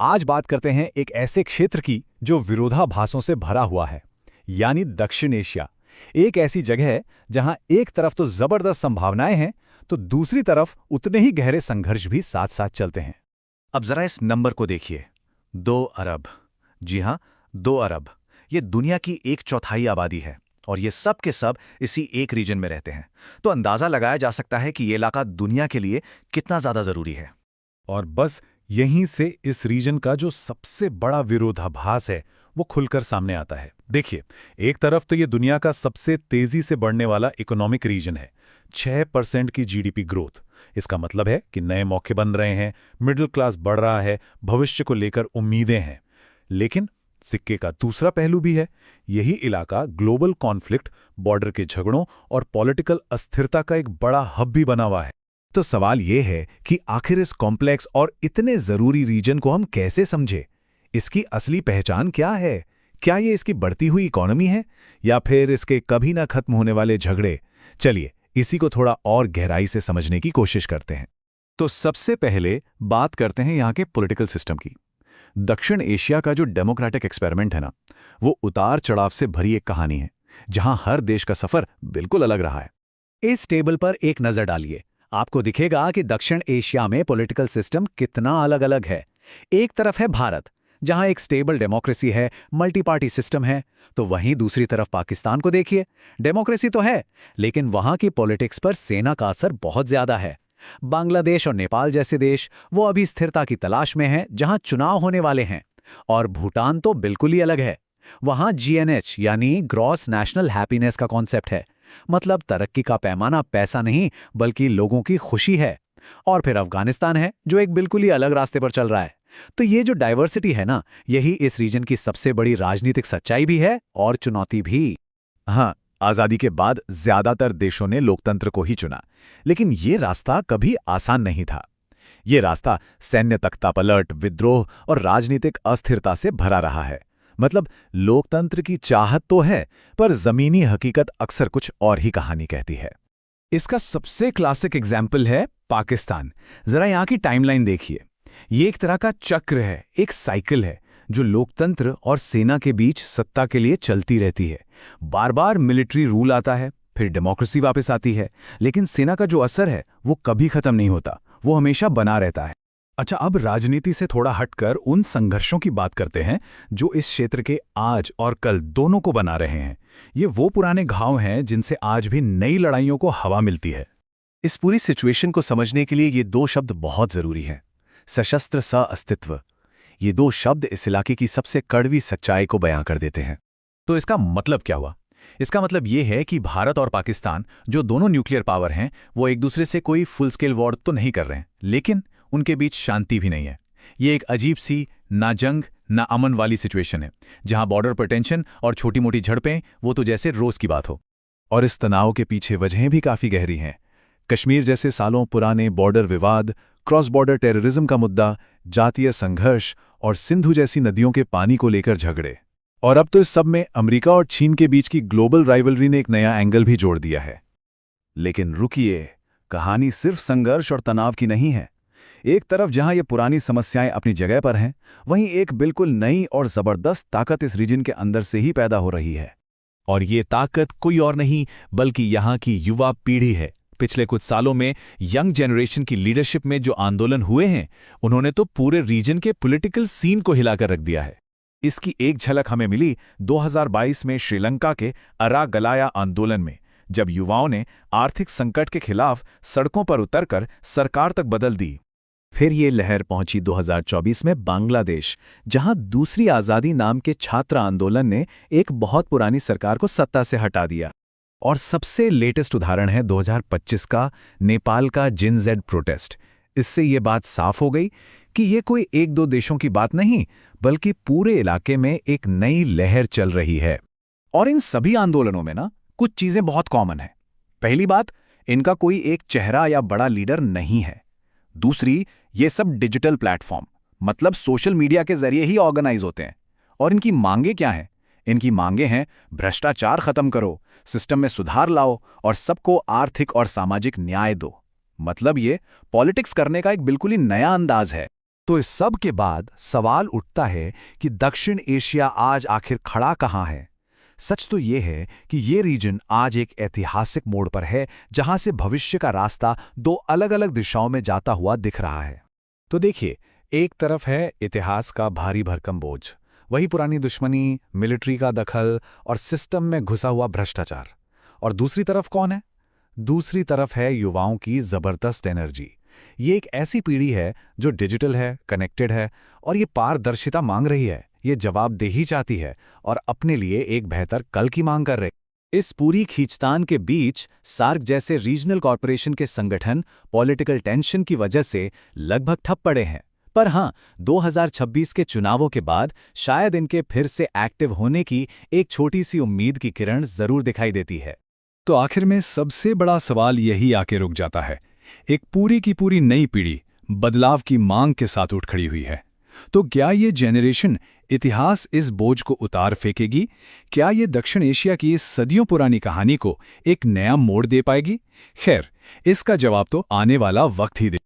आज बात करते हैं एक ऐसे क्षेत्र की जो विरोधाभासों से भरा हुआ है, यानी दक्षिण एशिया। एक ऐसी जगह है जहां एक तरफ तो जबरदस्त संभावनाएं हैं, तो दूसरी तरफ उतने ही गहरे संघर्ष भी साथ साथ चलते हैं। अब जरा इस नंबर को देखिए, 2 अरब। जी हां, 2 अरब। ये दुनिया की 1/4 आबादी है और ये सब के सब इसी एक रीजन में रहते हैं। तो अंदाजा लगाया जा सकता है कि ये इलाका दुनिया के लिए कितना ज्यादा जरूरी है। और बस यहीं से इस रीजन का जो सबसे बड़ा विरोधाभास है वो खुलकर सामने आता है। देखिए, एक तरफ तो ये दुनिया का सबसे तेजी से बढ़ने वाला इकोनॉमिक रीजन है, 6% की जीडीपी ग्रोथ। इसका मतलब है कि नए मौके बन रहे हैं, मिडिल क्लास बढ़ रहा है, भविष्य को लेकर उम्मीदें हैं। लेकिन सिक्के का दूसरा पहलू भी है। यही इलाका ग्लोबल कॉन्फ्लिक्ट, बॉर्डर के झगड़ों और पॉलिटिकल अस्थिरता का एक बड़ा हब भी बना हुआ है। तो सवाल ये है कि आखिर इस कॉम्प्लेक्स और इतने जरूरी रीजन को हम कैसे समझे? इसकी असली पहचान क्या है? क्या ये इसकी बढ़ती हुई इकोनॉमी है या फिर इसके कभी ना खत्म होने वाले झगड़े? चलिए इसी को थोड़ा और गहराई से समझने की कोशिश करते हैं। तो सबसे पहले बात करते हैं यहाँ के पॉलिटिकल सिस्टम की। दक्षिण एशिया का जो डेमोक्रेटिक एक्सपेरिमेंट है ना, वो उतार चढ़ाव से भरी एक कहानी है, जहां हर देश का सफर बिल्कुल अलग रहा है। इस टेबल पर एक नजर डालिए, आपको दिखेगा कि दक्षिण एशिया में पॉलिटिकल सिस्टम कितना अलग अलग है। एक तरफ है भारत, जहां एक स्टेबल डेमोक्रेसी है, मल्टी पार्टी सिस्टम है, तो वहीं दूसरी तरफ पाकिस्तान को देखिए। डेमोक्रेसी तो है, लेकिन वहां की पॉलिटिक्स पर सेना का असर बहुत ज्यादा है। बांग्लादेश और नेपाल जैसे देश वो अभी स्थिरता की तलाश में हैं, जहां चुनाव होने वाले हैं। और भूटान तो बिल्कुल ही अलग है। वहां जीएनएच यानी ग्रॉस नेशनल हैप्पीनेस का कॉन्सेप्ट है, मतलब तरक्की का पैमाना पैसा नहीं बल्कि लोगों की खुशी है। और फिर अफगानिस्तान है, जो एक बिल्कुल ही अलग रास्ते पर चल रहा है। तो ये जो डाइवर्सिटी है ना, यही इस रीजन की सबसे बड़ी राजनीतिक सच्चाई भी है और चुनौती भी। हाँ, आजादी के बाद ज्यादातर देशों ने लोकतंत्र को ही चुना, लेकिन ये रास्ता कभी आसान नहीं था। ये रास्ता सैन्य तख्तापलट, विद्रोह और राजनीतिक अस्थिरता से भरा रहा है। मतलब लोकतंत्र की चाहत तो है, पर जमीनी हकीकत अक्सर कुछ और ही कहानी कहती है। इसका सबसे क्लासिक एग्जाम्पल है पाकिस्तान। जरा यहाँ की टाइमलाइन देखिए। ये एक तरह का चक्र है, एक साइकिल है जो लोकतंत्र और सेना के बीच सत्ता के लिए चलती रहती है। बार बार मिलिट्री रूल आता है, फिर डेमोक्रेसी वापस आती है, लेकिन सेना का जो असर है वो कभी खत्म नहीं होता, वो हमेशा बना रहता है। अच्छा, अब राजनीति से थोड़ा हटकर उन संघर्षों की बात करते हैं जो इस क्षेत्र के आज और कल दोनों को बना रहे हैं। ये वो पुराने घाव हैं जिनसे आज भी नई लड़ाइयों को हवा मिलती है। इस पूरी सिचुएशन को समझने के लिए ये 2 शब्द बहुत जरूरी हैं, सशस्त्र अस्तित्व। ये 2 शब्द इस इलाके की सबसे कड़वी सच्चाई को बयां कर देते हैं। तो इसका मतलब क्या हुआ? इसका मतलब ये है कि भारत और पाकिस्तान, जो दोनों न्यूक्लियर पावर हैं, वो एक दूसरे से कोई फुल स्केल वॉर तो नहीं कर रहे हैं, लेकिन उनके बीच शांति भी नहीं है। ये एक अजीब सी ना जंग ना अमन वाली सिचुएशन है, जहां बॉर्डर पर टेंशन और छोटी मोटी झड़पें वो तो जैसे रोज की बात हो। और इस तनाव के पीछे वजहें भी काफी गहरी हैं। कश्मीर जैसे सालों पुराने बॉर्डर विवाद, क्रॉस बॉर्डर टेररिज्म का मुद्दा, जातीय संघर्ष और सिंधु जैसी नदियों के पानी को लेकर झगड़े। और अब तो इस सब में अमेरिका और चीन के बीच की ग्लोबल राइवलरी ने एक नया एंगल भी जोड़ दिया है। लेकिन रुकिए, कहानी सिर्फ संघर्ष और तनाव की नहीं है। एक तरफ जहां ये पुरानी समस्याएं अपनी जगह पर हैं, वहीं एक बिल्कुल नई और जबरदस्त ताकत इस रीजन के अंदर से ही पैदा हो रही है। और ये ताकत कोई और नहीं बल्कि यहाँ की युवा पीढ़ी है। पिछले कुछ सालों में यंग जनरेशन की लीडरशिप में जो आंदोलन हुए हैं, उन्होंने तो पूरे रीजन के पॉलिटिकल सीन को हिलाकर रख दिया है। इसकी एक झलक हमें मिली 2022 में श्रीलंका के अरागलाया आंदोलन में, जब युवाओं ने आर्थिक संकट के खिलाफ सड़कों पर उतरकर सरकार तक बदल दी। फिर ये लहर पहुंची 2024 में बांग्लादेश, जहां दूसरी आज़ादी नाम के छात्र आंदोलन ने एक बहुत पुरानी सरकार को सत्ता से हटा दिया। और सबसे लेटेस्ट उदाहरण है 2025 का नेपाल का जिनजेड प्रोटेस्ट। इससे ये बात साफ हो गई कि ये कोई 1-2 देशों की बात नहीं, बल्कि पूरे इलाके में एक नई लहर चल रही है। और इन सभी आंदोलनों में ना कुछ चीजें बहुत कॉमन हैं। पहली बात, इनका कोई एक चेहरा या बड़ा लीडर नहीं है। दूसरी, ये सब डिजिटल प्लेटफॉर्म मतलब सोशल मीडिया के जरिए ही ऑर्गेनाइज होते हैं। और इनकी मांगे क्या हैं? इनकी मांगे हैं भ्रष्टाचार खत्म करो, सिस्टम में सुधार लाओ और सबको आर्थिक और सामाजिक न्याय दो। मतलब ये पॉलिटिक्स करने का एक बिल्कुल ही नया अंदाज है। तो इस सब के बाद सवाल उठता है कि दक्षिण एशिया आज आखिर खड़ा कहाँ है। सच तो ये है कि ये रीजन आज एक ऐतिहासिक मोड़ पर है, जहां से भविष्य का रास्ता दो अलग-अलग दिशाओं में जाता हुआ दिख रहा है। तो देखिए, एक तरफ है इतिहास का भारी भरकम बोझ, वही पुरानी दुश्मनी, मिलिट्री का दखल और सिस्टम में घुसा हुआ भ्रष्टाचार। और दूसरी तरफ कौन है? दूसरी तरफ है युवाओं की जबरदस्त एनर्जी। ये एक ऐसी पीढ़ी है जो डिजिटल है, कनेक्टेड है और ये पारदर्शिता मांग रही है, ये जवाबदेही चाहती है और अपने लिए एक बेहतर कल की मांग कर रही है। इस पूरी खींचतान के बीच सार्क जैसे रीजनल कॉरपोरेशन के संगठन पॉलिटिकल टेंशन की वजह से लगभग ठप पड़े हैं। पर हाँ, 2026 के चुनावों के बाद शायद इनके फिर से एक्टिव होने की एक छोटी सी उम्मीद की किरण जरूर दिखाई देती है। तो आखिर में सबसे बड़ा सवाल यही आके रुक जाता है। एक पूरी की पूरी नई पीढ़ी बदलाव की मांग के साथ उठ खड़ी हुई है। तो क्या ये जेनरेशन इतिहास इस बोझ को उतार फेंकेगी? क्या ये दक्षिण एशिया की इस सदियों पुरानी कहानी को एक नया मोड़ दे पाएगी? खैर, इसका जवाब तो आने वाला वक्त ही दे।